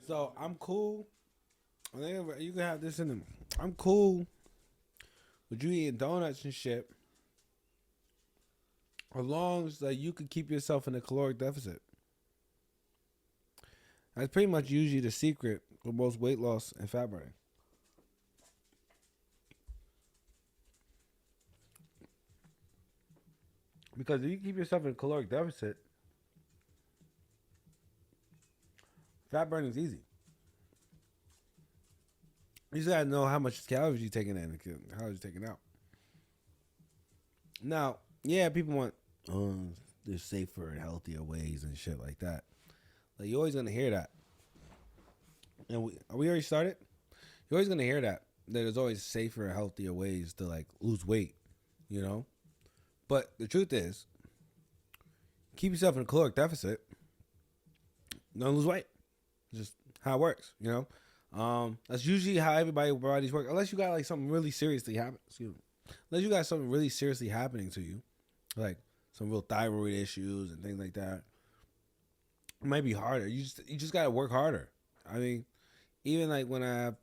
So I'm cool. You can have this in them. I'm cool with you eating donuts and shit, as long as you can keep yourself in a caloric deficit. That's pretty much usually the secret for most weight loss and fat burning. Because if you keep yourself in a caloric deficit, fat burning is easy. You just gotta know how much calories you're taking in and how you're taking out. Now, yeah, people want there's safer and healthier ways and shit like that. Like you're always gonna hear that. And we already started. You're always gonna hear that there's always safer, healthier ways to like lose weight, you know. But the truth is, keep yourself in a caloric deficit. Don't lose weight. Just how it works, you know. That's usually how everybody's bodies work. Unless you got like something really seriously happen. Excuse me. Unless you got something really seriously happening to you, like some real thyroid issues and things like that. It might be harder. You just gotta work harder. I mean, even like when I have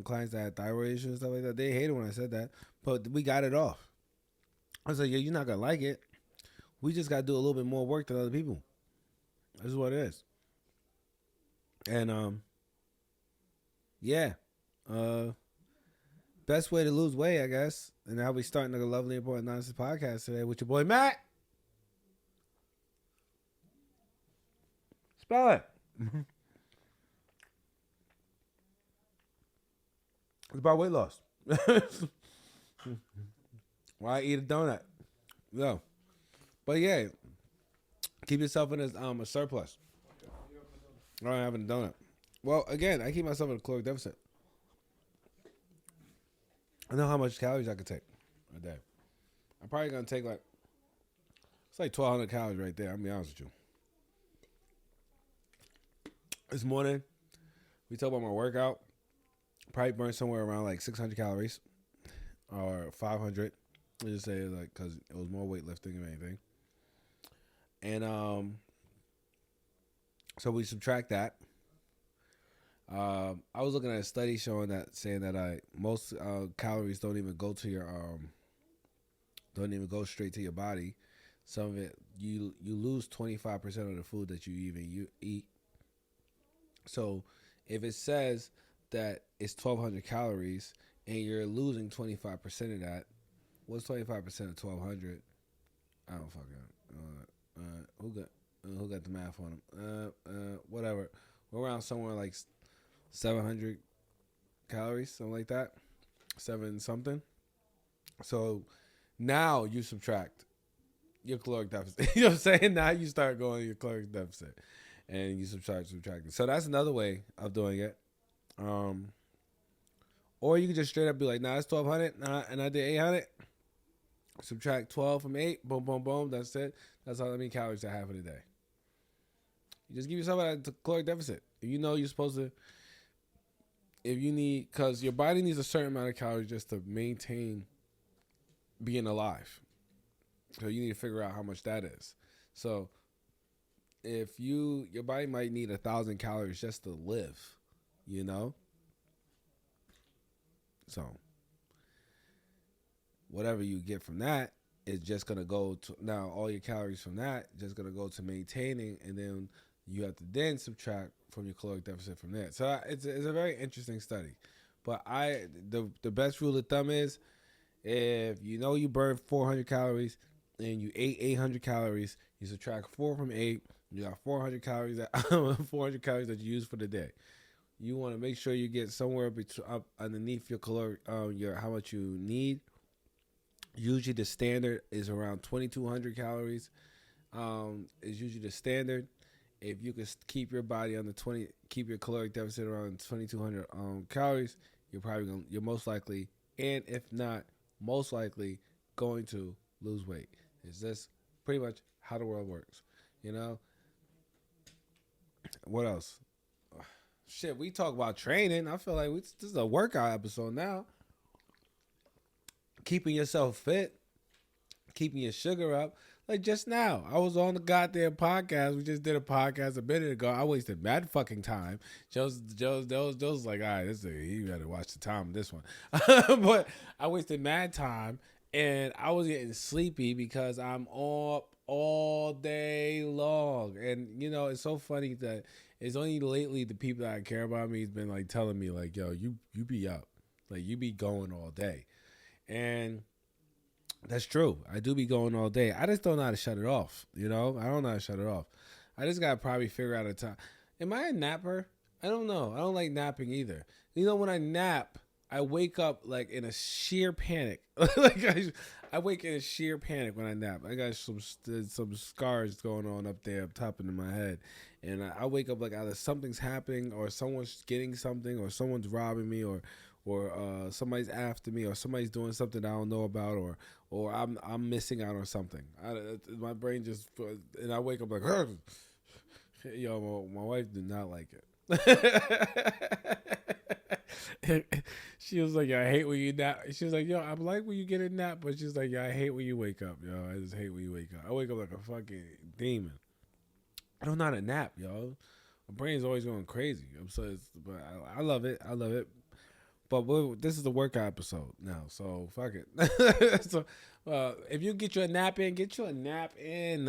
clients that had thyroid issues and stuff like that, they hated when I said that, but we got it off. I was like, yeah, you're not gonna like it. We just gotta do a little bit more work than other people. This is what it is. And yeah. Best way to lose weight, I guess. And now we starting the lovely important nonsense podcast today with your boy Matt Spellen. It's about weight loss. Why eat a donut? No. But yeah, keep yourself in a surplus. I don't having a donut. Well, again, I keep myself in a caloric deficit. I know how much calories I could take a day. I'm probably gonna take it's like 1,200 calories right there. I'll be honest with you. This morning, we talked about my workout. Probably burned somewhere around like 600 calories or 500. Let's just say like because it was more weightlifting than anything. And so we subtract that. I was looking at a study saying that most calories don't even go to your don't even go straight to your body. Some of it you lose 25% of the food that you eat. So if it says that it's 1,200 calories and you're losing 25% of that, what's 25% of 1,200? I don't fucking who got the math on them? Whatever. We're around somewhere like 700 calories, something like that. 7 something. So now you subtract your caloric deficit. You know what I'm saying? Now you start going your caloric deficit. And you subtract. So that's another way of doing it. Or you can just straight up be like, nah, it's 1,200. Nah, and I did 800. Subtract 12 from 8. Boom, boom, boom. That's it. That's how many calories I have in a day. You just give yourself a caloric deficit. You know you're supposed to, if you need, because your body needs a certain amount of calories just to maintain being alive. So you need to figure out how much that is. So if your body might need 1,000 calories just to live, you know? So whatever you get from that is just going to go to, now all your calories from that just going to go to maintaining, and then you have to then subtract from your caloric deficit from there. So it's a very interesting study. But the best rule of thumb is if you know you burn 400 calories and you ate 800 calories, you subtract 4 from 8, you got 400 calories 400 calories that you use for the day. You want to make sure you get somewhere up underneath your caloric your how much you need. Usually the standard is around 2,200 calories. Is usually the standard. If you can keep your body under keep your caloric deficit around 2,200 calories, you're most likely, and if not, most likely going to lose weight. It's just pretty much how the world works, you know. What else? Shit, we talk about training. I feel like this is a workout episode now. Keeping yourself fit, keeping your sugar up. Like just now, I was on the goddamn podcast. We just did a podcast a minute ago. I wasted mad fucking time. Joe's was like, all right, you gotta watch the time of this one. But I wasted mad time, and I was getting sleepy because I'm up all day long. And you know, it's so funny that it's only lately the people that care about me has been like telling me like, yo, you be up, like you be going all day, and that's true. I do be going all day. I just don't know how to shut it off. You know, I don't know how to shut it off. I just gotta probably figure out a time. Am I a napper? I don't know. I don't like napping either. You know, when I nap, I wake up like in a sheer panic. Like I wake in a sheer panic when I nap. I got some scars going on up there, up top into my head, and I wake up like either something's happening, or someone's getting something, or someone's robbing me, or somebody's after me, or somebody's doing something I don't know about, or I'm missing out on something. My brain just, and I wake up like, yo, my wife did not like it. She was like, yo, I hate when you nap. She was like, yo, I like when you get a nap, but she's like, yo, I hate when you wake up, yo. I just hate when you wake up. I wake up like a fucking demon. I don't know how to nap, yo. My brain's always going crazy. But I love it. I love it. But this is the workout episode now, so fuck it. So, if you get you a nap in, get you a nap in.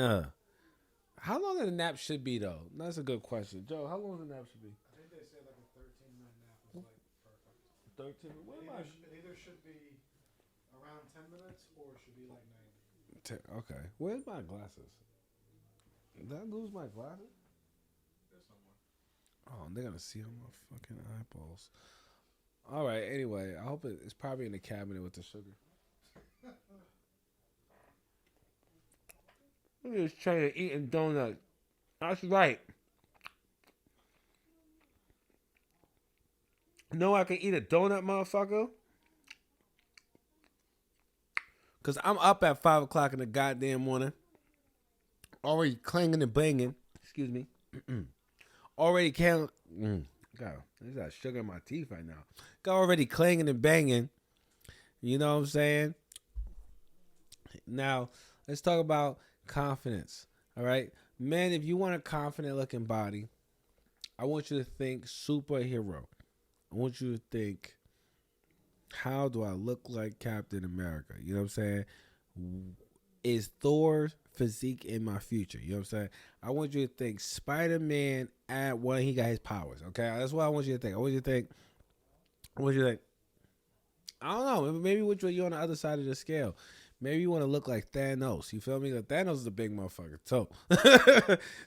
How long a nap should be, though? That's a good question. Joe, how long a nap should be? I think they say like a 13-minute nap is like perfect. 13? It either should be around 10 minutes or it should be like 90. Okay. Where's my glasses? Did I lose my glasses? There's somewhere. Oh, they're going to see on my fucking eyeballs. All right, anyway, I hope it's probably in the cabinet with the sugar. I'm just trying to eat a donut. That's right. Know I can eat a donut, motherfucker? Because I'm up at 5 o'clock in the goddamn morning. Already clanging and banging. Excuse me. Already can't... God, there's that sugar in my teeth right now. Got already clanging and banging. You know what I'm saying? Now, let's talk about confidence. All right? Men, if you want a confident looking body, I want you to think superhero. I want you to think, how do I look like Captain America? You know what I'm saying? Is Thor's physique in my future? You know what I'm saying? I want you to think Spider-Man at when he got his powers. Okay, that's what I want you to think. I want you to think. I don't know. Maybe which way you're on the other side of the scale. Maybe you want to look like Thanos. You feel me? Like Thanos is a big motherfucker too.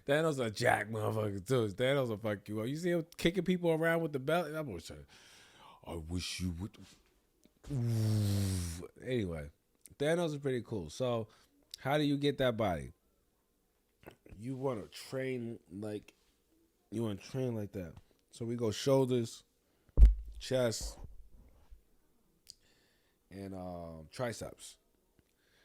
Thanos is a jack motherfucker too. Thanos will fuck you up. You see him kicking people around with the belt? I'm gonna say, I wish you would. Anyway, Thanos is pretty cool. So, how do you get that body? You want to train like that. So we go shoulders, chest, and triceps.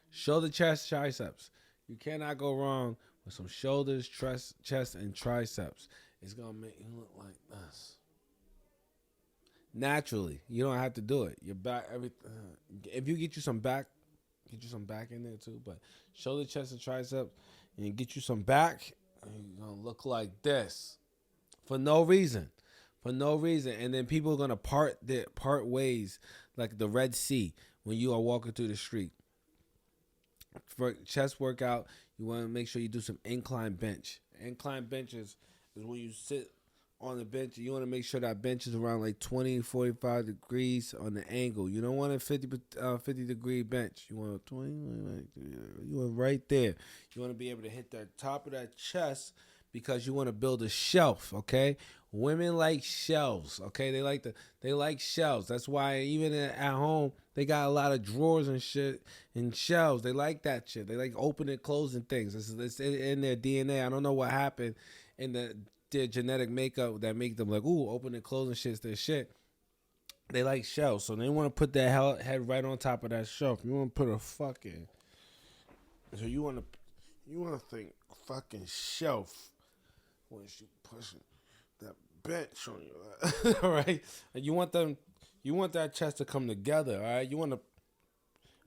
Shoulder, chest, triceps. You cannot go wrong with some shoulders, chest, and triceps. It's gonna make you look like this. Naturally, you don't have to do it. Your back, everything. If you get you some back in there too. But shoulder, chest, and triceps, and get you some back, and you're gonna look like this for no reason. And then people are gonna part ways like the Red Sea when you are walking through the street. For chest workout, you want to make sure you do some incline bench. Incline benches is when you sit on the bench. You want to make sure that bench is around like 20, 45 degrees on the angle. You don't want a 50 degree bench. You want a 20, you want right there. You want to be able to hit the top of that chest because you want to build a shelf, okay? Women like shelves, okay? They like shelves. That's why even at home, they got a lot of drawers and shit and shelves. They like that shit. They like opening, closing things. It's in their DNA. I don't know what happened in their genetic makeup that make them like, ooh, opening, closing shit's their shit. They like shelves, so they want to put their head right on top of that shelf. You want to put a fucking, so you want to think fucking shelf when she pushing that bench on you, all right? And you want that chest to come together, all right? You want to,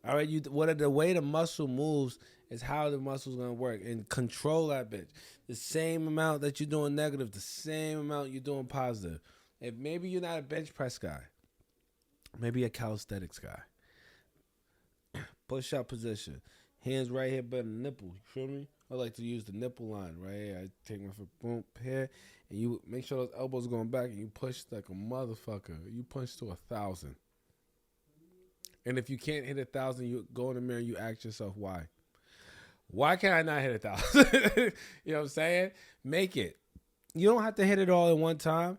All right, the way the muscle moves is how the muscle's gonna work, and control that bitch. The same amount that you're doing negative, the same amount you're doing positive. If maybe you're not a bench press guy, maybe a calisthenics guy. Push up position, hands right here by the nipple. You feel me? I like to use the nipple line right here. I take my foot, boom, here, and you make sure those elbows going back, and you push like a motherfucker. You punch to 1,000. And if you can't hit 1,000, you go in the mirror and you ask yourself why. Why can I not hit 1,000? You know what I'm saying? Make it. You don't have to hit it all at one time.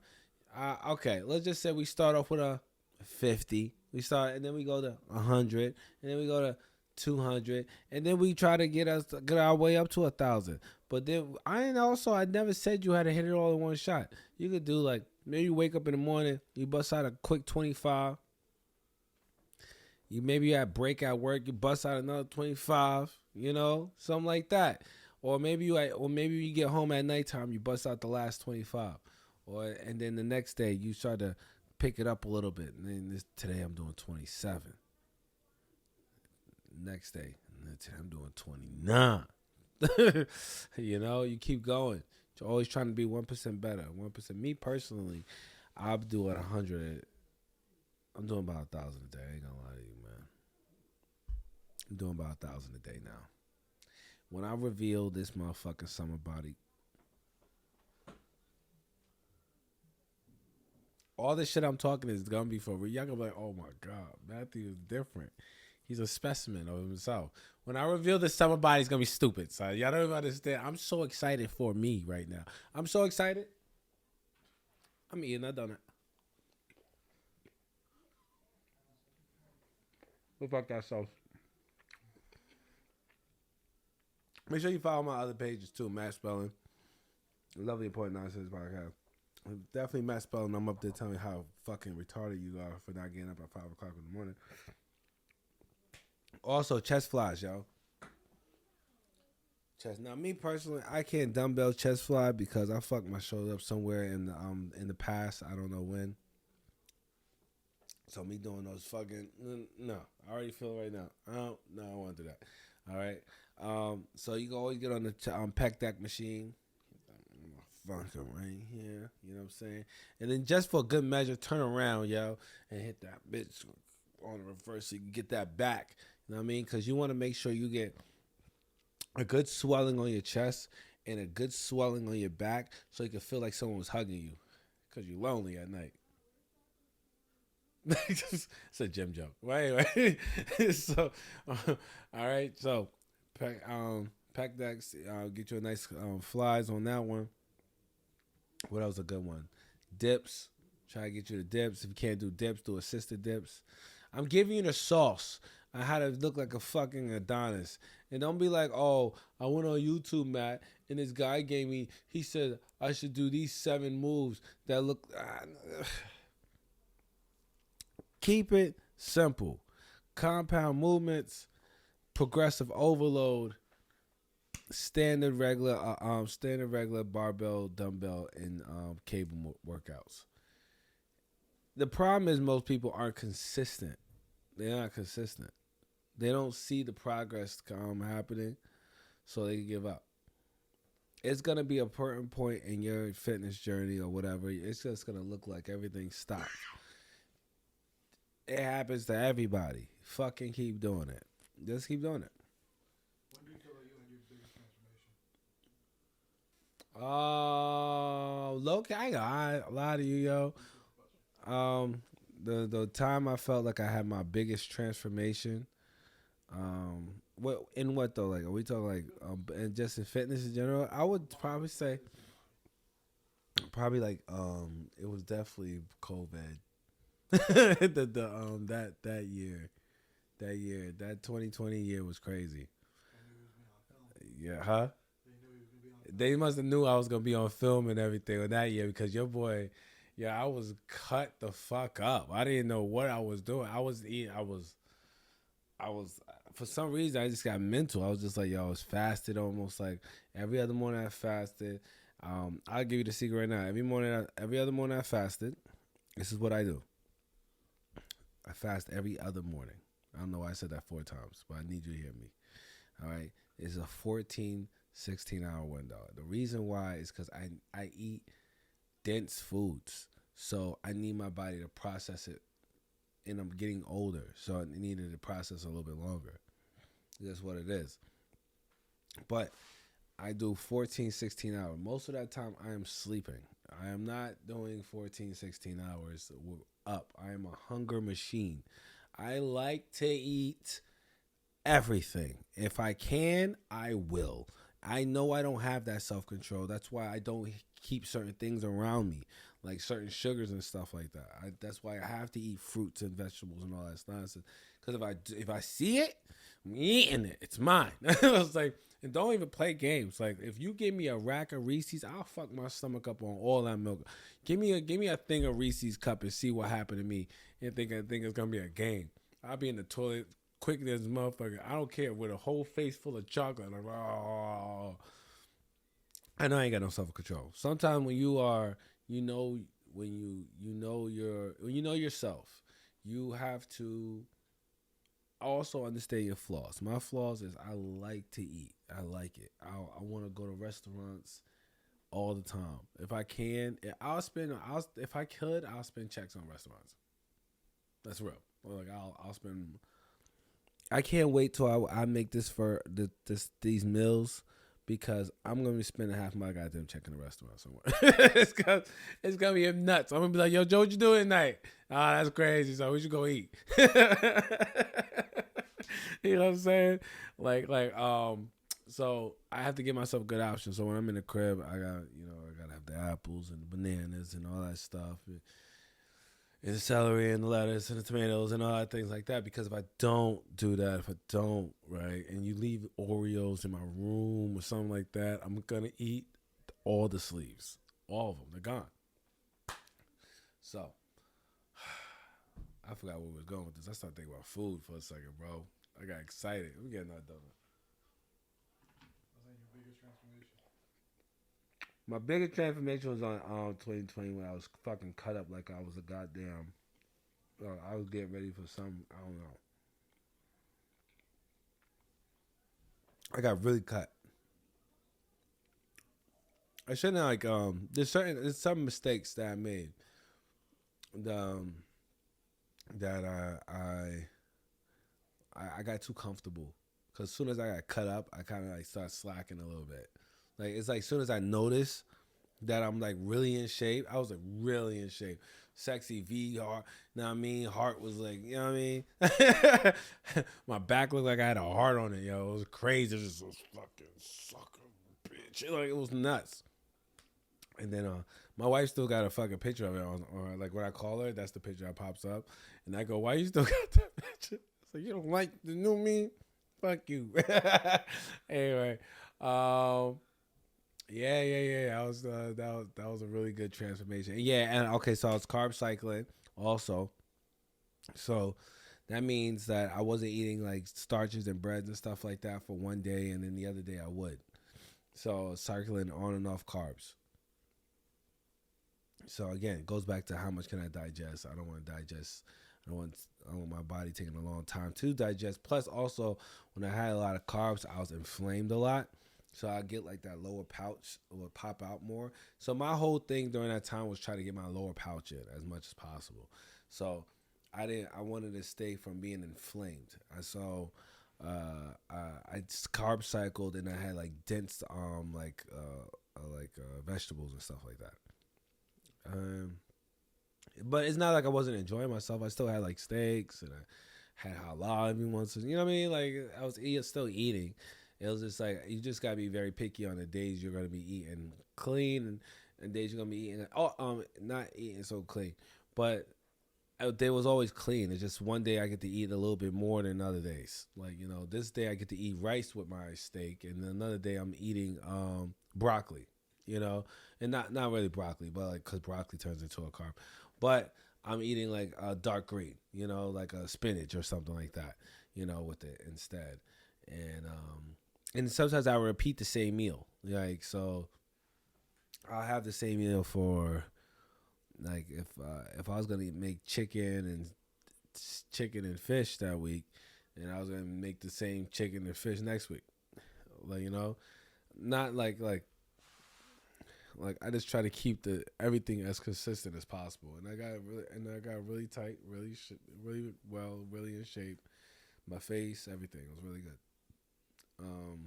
Okay, let's just say we start off with a 50. We start, and then we go to 100, and then we go to 200, and then we try to get our way up to 1,000. But then I never said you had to hit it all in one shot. You could do like, maybe you wake up in the morning, you bust out a quick 25. Maybe at break at work, you bust out another 25, something like that. Or maybe you get home at nighttime, you bust out the last 25. And then the next day you start to pick it up a little bit. And then today I'm doing 27. Next day, today I'm doing 29. You keep going. You're always trying to be 1% better. 1%. Me personally, I'm doing 100. I'm doing about 1,000 a day. I ain't gonna lie to you, man. I'm doing about 1,000 a day now. When I reveal this motherfucking summer body, all this shit I'm talking is gonna be for real. Y'all gonna be like, oh my God, Matthew is different. He's a specimen of himself. When I reveal this summer body, it's gonna be stupid. So y'all don't even understand. I'm so excited for me right now. I'm so excited. I'm eating that donut. Look like that sauce. Make sure you follow my other pages too, Matt Spellen. Lovely Important Nonsense Podcast. Definitely Matt Spellen. I'm up there telling you how fucking retarded you are for not getting up at 5 o'clock in the morning. Also, chest flies, yo. Now, me personally, I can't dumbbell chest fly because I fucked my shoulder up somewhere in the past. I don't know when. So me doing those fucking no, I already feel it right now. I don't want to do that. All right. So you can always get on the pec deck machine. Fucking right here, you know what I'm saying? And then just for good measure, turn around, yo, and hit that bitch on the reverse so you can get that back. You know what I mean? Because you want to make sure you get a good swelling on your chest and a good swelling on your back so you can feel like someone was hugging you because you're lonely at night. It's a gym joke. Well, anyway, so all right, so pack decks, get you a nice flies on that one. What else a good one? Dips. Try to get you the dips. If you can't do dips, do assisted dips. I'm giving you the sauce on how to look like a fucking Adonis. And don't be like, oh, I went on YouTube, Matt, and this guy he said I should do these 7 moves that look... Keep it simple. Compound movements, progressive overload, standard regular barbell, dumbbell, and cable workouts. The problem is most people aren't consistent. They're not consistent. They don't see the progress happening, so they give up. It's going to be a certain point in your fitness journey or whatever. It's just going to look like everything stopped. It happens to everybody. Fucking keep doing it. Just keep doing it. When do you feel like you had your biggest transformation? Low-key, I got a lot of you, yo. The time I felt like I had my biggest transformation. What though? Like, are we talking like, and just in fitness in general? I would probably say, like, it was definitely COVID. that year, that 2020 year was crazy. Yeah, huh? They must have knew I was gonna be on film and everything on that year because your boy, I was cut the fuck up. I didn't know what I was doing. I was for some reason I just got mental. I was just like, I was fasted almost like every other morning I fasted. I'll give you the secret right now. Every other morning I fasted. This is what I do. I fast every other morning. I don't know why I said that 4 times, but I need you to hear me. All right. It's a 14, 16 hour window. The reason why is because I eat dense foods. So I need my body to process it. And I'm getting older. So I needed to process a little bit longer. That's what it is. But I do 14, 16 hours. Most of that time I am sleeping. I am not doing 14, 16 hours up. I am a hunger machine. I like to eat everything. If I can, I will. I know I don't have that self-control. That's why I don't keep certain things around me, like certain sugars and stuff like that. That's why I have to eat fruits and vegetables and all that nonsense. Because if I see it, I'm eating it. It's mine. It's like, and don't even play games. Like, if you give me a rack of Reese's, I'll fuck my stomach up on all that milk. Give me a thing of Reese's cup and see what happened to me. And think it's gonna be a game. I'll be in the toilet quick as motherfucker. I don't care, with a whole face full of chocolate. Like, oh, I know I ain't got no self control. Sometimes when you are, when you know yourself, you have to also understand your flaws. My flaws is I like to eat. I like it. I want to go to restaurants all the time. If I can, if I could, I'll spend checks on restaurants. That's real. Like I'll spend. I can't wait till I make this for these meals, because I'm gonna be spending half my goddamn check in a restaurant somewhere. it's gonna be nuts. I'm gonna be like, yo, Joe, what you doing tonight? Ah, that's crazy. So we should go eat. You know what I'm saying? So I have to give myself good options. So when I'm in the crib, I gotta have the apples and the bananas and all that stuff. And the celery and the lettuce and the tomatoes and all that things like that. Because if I don't do that, right, and you leave Oreos in my room or something like that, I'm going to eat all the sleeves. All of them. They're gone. So, I forgot where we were going with this. I started thinking about food for a second, bro. I got excited. We're getting that done. What's your biggest transformation? My biggest transformation was on 2020 when I was fucking cut up like I was a goddamn. I was getting ready for some. I don't know. I got really cut. I shouldn't There's some mistakes that I made. That I got too comfortable, because as soon as I got cut up, I kind of like started slacking a little bit. Like, it's like as soon as I noticed that I'm like really in shape, I was like really in shape. Sexy V heart, you know what I mean? Heart was like, you know what I mean? My back looked like I had a heart on it, yo. It was crazy. It was just a fucking sucker bitch. Like, it was nuts. And then my wife still got a fucking picture of it or like when I call her, that's the picture that pops up. And I go, why you still got that picture? It's like, you don't like the new me? Fuck you. Anyway, yeah. That was a really good transformation. Yeah, and okay, so I was carb cycling also. So that means that I wasn't eating like starches and breads and stuff like that for one day, and then the other day I would. So cycling on and off carbs. So again, it goes back to how much can I digest. I don't want to digest. I want my body taking a long time to digest. Plus, also, when I had a lot of carbs, I was inflamed a lot. So I get like that lower pouch would pop out more. So my whole thing during that time was try to get my lower pouch in as much as possible. So I wanted to stay from being inflamed. I carb cycled, and I had like dense vegetables and stuff like that. But it's not like I wasn't enjoying myself. I still had like steaks, and I had halal every once in, you know what I mean? Like, I was still eating. It was just like, you just gotta be very picky on the days you're gonna be eating clean, and days you're gonna be eating not eating so clean. But they was always clean. It's just one day I get to eat a little bit more than other days. Like, this day I get to eat rice with my steak, and another day I'm eating broccoli. And not really broccoli, but like, because broccoli turns into a carb. But I'm eating like a dark green, like a spinach or something like that, with it instead. And sometimes I repeat the same meal. Like, so I'll have the same meal for, like, if I was gonna make chicken and fish that week, and I was gonna make the same chicken and fish next week. Like, not like I just try to keep the everything as consistent as possible, and I got really tight, really well, really in shape. My face, everything was really good. So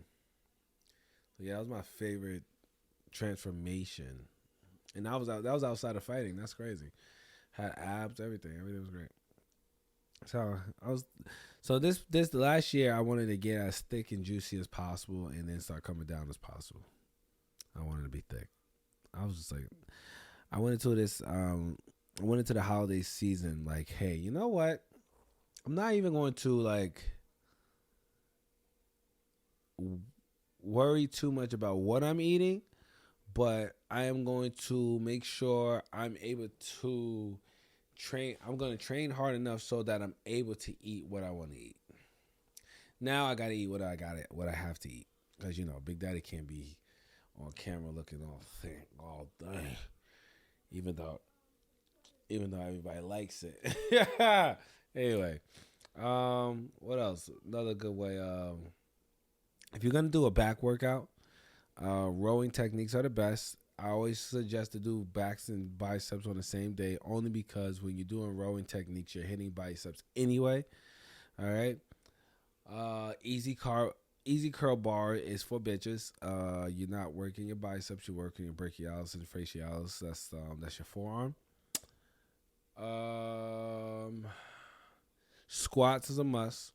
yeah, that was my favorite transformation, and that was outside of fighting. That's crazy. Had abs, everything was great. So I was, so this the last year I wanted to get as thick and juicy as possible, and then start coming down as possible. I wanted to be thick. I was just like, I went into this, I went into the holiday season like, hey, you know what? I'm not even going to like worry too much about what I'm eating, but I am going to make sure I'm able to train. I'm going to train hard enough so that I'm able to eat what I want to eat. Now I got to eat what I have to eat, because Big Daddy can't be on camera looking all thin all day, even though everybody likes it. Anyway, what else? Another good way. If you're gonna do a back workout, rowing techniques are the best. I always suggest to do backs and biceps on the same day, only because when you're doing rowing techniques, you're hitting biceps anyway. All right. Easy curl bar is for bitches. You're not working your biceps, you're working your brachialis and facialis. That's your forearm. Squats is a must.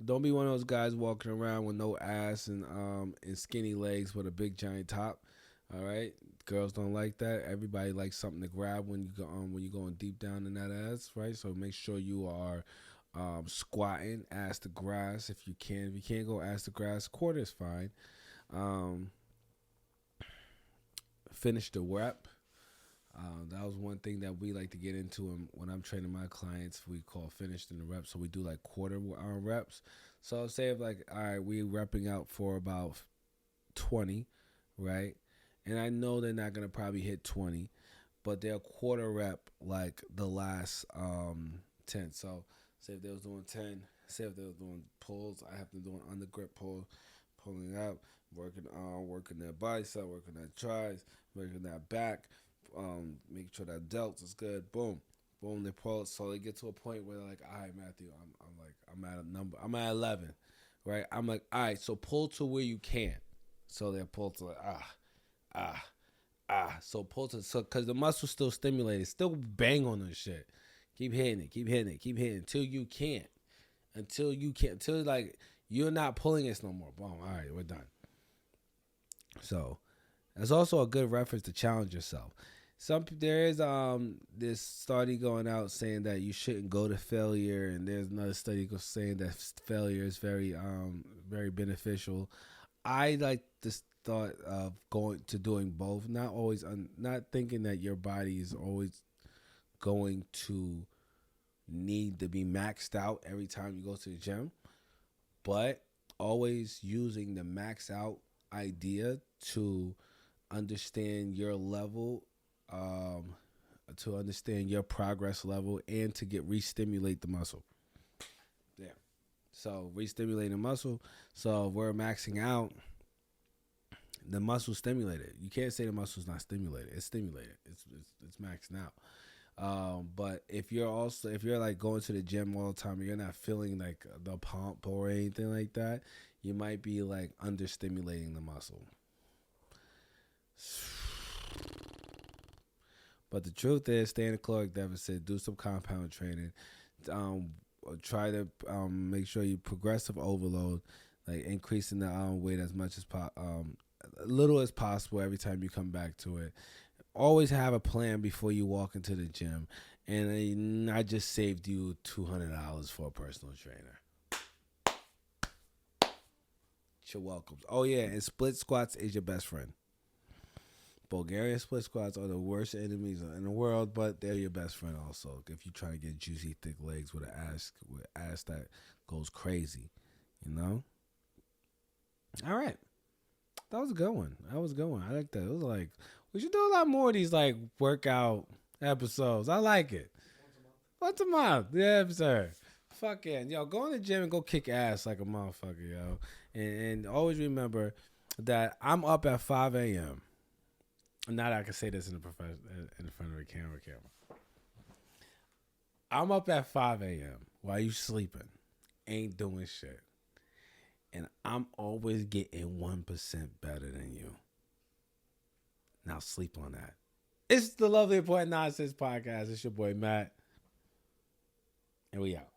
Don't be one of those guys walking around with no ass and skinny legs with a big giant top. All right, girls don't like that. Everybody likes something to grab when you're going deep down in that ass, right? So make sure you are squatting ass to grass if you can. If you can't go ass to grass, quarter is fine. Finish the rep. That was one thing that we like to get into, and when I'm training my clients, we call finished in the reps. So we do like quarter reps. So say if like, all right, we're repping out for about 20, right? And I know they're not gonna probably hit 20, but they'll quarter rep like the last 10. So say if they was doing 10, say if they was doing pulls, I have to do an under grip pull, pulling up, working that bicep, working that tries, working that back. Make sure that delts is good. Boom, they pull it. So they get to a point where they're like, all right, Matthew, I'm at a number. I'm at 11, right? I'm like, all right, so pull to where you can. So they pull to like So pull to because the muscle's still stimulated, still bang on this shit. Keep hitting it until you can't. Until like you're not pulling this no more. Boom. All right, we're done. So that's also a good reference to challenge yourself. There is this study going out saying that you shouldn't go to failure, and there's another study saying that failure is very beneficial. I like this thought of doing both, not thinking that your body is always going to need to be maxed out every time you go to the gym, but always using the max out idea to understand your level, to understand your progress level, and to re-stimulate the muscle. Yeah. So re-stimulating the muscle. So if we're maxing out, the muscle's stimulated. You can't say the muscle's not stimulated. It's stimulated. It's maxing out. But if you're like going to the gym all the time, you're not feeling like the pump or anything like that, you might be like understimulating the muscle. But the truth is, stay in a caloric deficit, do some compound training, try to make sure you progressive overload, like increasing the weight as much as little as possible every time you come back to it. Always have a plan before you walk into the gym, and I just saved you $200 for a personal trainer. You're welcome. Oh yeah, and split squats is your best friend. Bulgarian split squats are the worst enemies in the world, but they're your best friend also. If you try to get juicy, thick legs with an ass that goes crazy, All right, that was a good one. I like that. It was like we should do a lot more of these like workout episodes. I like it. Once a month. Yeah, sir. fucking, yo, go in the gym and go kick ass like a motherfucker, yo. And always remember that I'm up at 5 a.m. Now that I can say this in in front of the camera. I'm up at 5 a.m. while you sleeping, ain't doing shit. And I'm always getting 1% better than you. Now sleep on that. It's the Lovely Important Nonsense Podcast. It's your boy Matt. And we out.